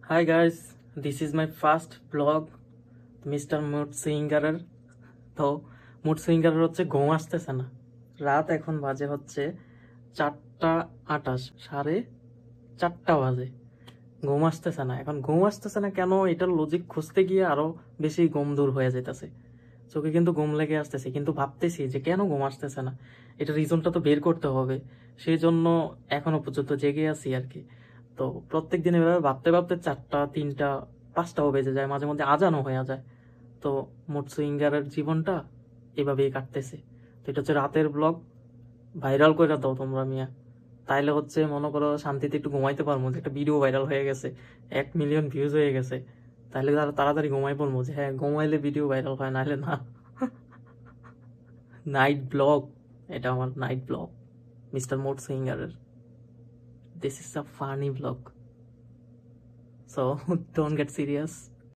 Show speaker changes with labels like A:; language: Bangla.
A: Hi guys, this is my first vlog mister mood সুইঙ্গারের। তো মুড সুইঙ্গারের হচ্ছে ঘুম আসতেছে না। রাত এখন বাজে হচ্ছে 4:28, 4:30 বাজে। ঘুম আসতেছে না। এখন ঘুম আসতেছে না কেন, এটার লজিক খুঁজতে গিয়ে আরো বেশি ঘুম দূর হয়ে যেতেছে। চোখে কিন্তু ঘুম লেগে আসতেছে, কিন্তু ভাবতেছি যে কেন ঘুম আসতেছে না, এটা রিজনটা তো বের করতে হবে। সেই জন্য এখনো পর্যন্ত জেগে আছি আর কি। তো প্রত্যেক দিন এভাবে ভাবতে ভাবতে 4টা, 3টা, 5টাও বেজে যায়, মাঝে মধ্যে আজানও হয়ে যায়। তো মুড সুইঙ্গারের জীবনটা এভাবেই কাটতেছে। তো এটা হচ্ছে রাতের ব্লগ, ভাইরাল করে দাও তোমরা মিয়া। তাইলে হচ্ছে মনে করো শান্তিতে একটু ঘুমাইতে পারবো, যে একটা ভিডিও ভাইরাল হয়ে গেছে, 1 মিলিয়ন ভিউজ হয়ে গেছে, তাহলে তাড়াতাড়ি ঘুমাই পড়বো। যে হ্যাঁ, ঘুমাইলে ভিডিও ভাইরাল হয়, নাহলে না। নাইট ব্লগ, এটা আমার নাইট ব্লগ মিস্টার মুড সুইঙ্গারের। This is a funny blog, so don't get serious.